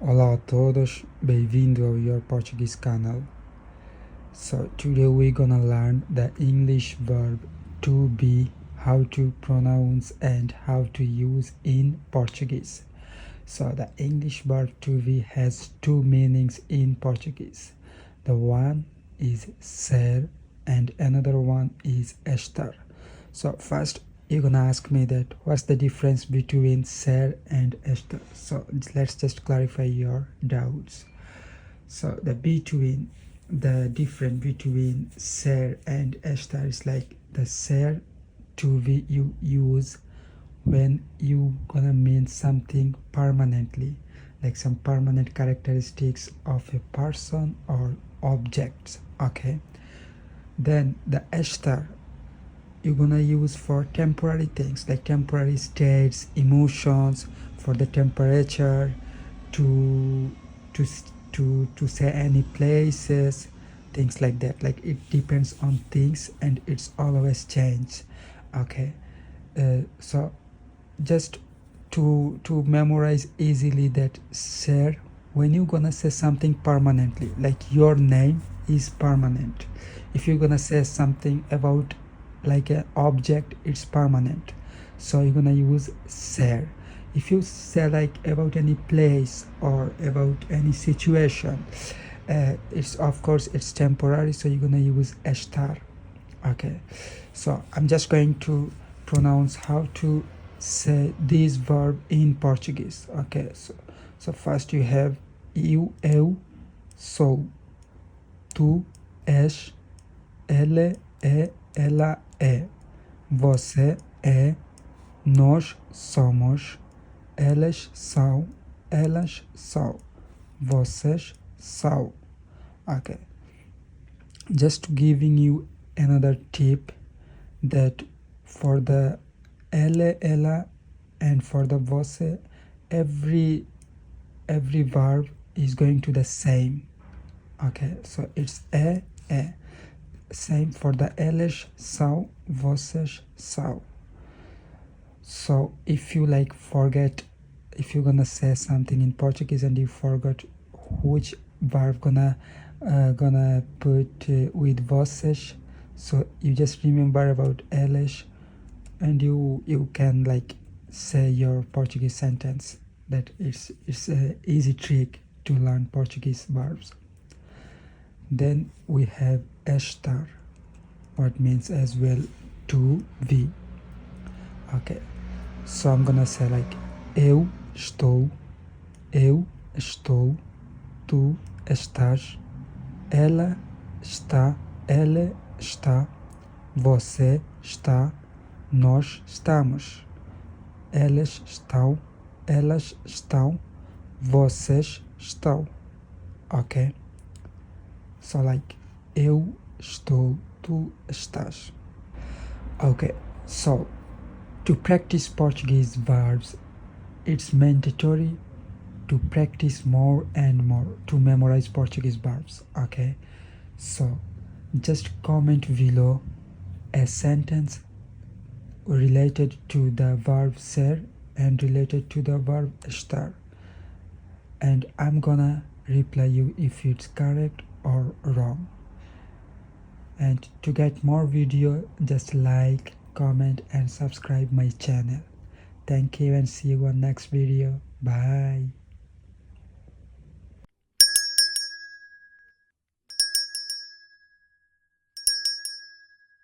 Olá a todos, bem-vindo ao Your Portuguese canal. So today we're gonna learn the English verb to be, how to pronounce and how to use in Portuguese. So the English verb to be has two meanings in Portuguese. The one is ser and another one is estar. So first you're gonna ask me that what's the difference between ser and estar. So let's just clarify your doubts. So the difference between ser and estar is like the ser to be you use when you gonna mean something permanently, like some permanent characteristics of a person or objects. Okay, then the estar you're gonna use for temporary things like temporary states, emotions, for the temperature, to say any places, things like that. Like it depends on things and it's always change. Okay, so just to memorize easily that ser, when you're gonna say something permanently, like your name is permanent. If you're gonna say something about like an object, it's permanent, so you're gonna use ser. If you say like about any place or about any situation, it's of course it's temporary, so you're gonna use estar. Okay, so I'm just going to pronounce how to say this verb in Portuguese. Okay, so first you have eu sou, tu és, ele é, ela é, você é, nós somos, eles são, elas são, vocês são. Okay, just giving you another tip that for the ele, ela and for the você, every verb is going to the same. Okay, so it's e. Same for the eles são, vocês são. So if you like forget, if you're gonna say something in Portuguese and you forgot which verb gonna put with vocês, so you just remember about eles and you can like say your Portuguese sentence. That it's a easy trick to learn Portuguese verbs. Then we have estar, what means as well to be. Okay, so I'm gonna say like eu estou, tu estás, ela está, ele está, você está, nós estamos, eles estão, elas estão, vocês estão. Okay, so like eu estou, tu estás. Okay, so to practice Portuguese verbs, it's mandatory to practice more and more to memorize Portuguese verbs. Okay, so just comment below a sentence related to the verb ser and related to the verb estar, and I'm gonna reply you if it's correct or wrong. And to get more video, just like, comment and subscribe my channel. Thank you and see you on next video. Bye.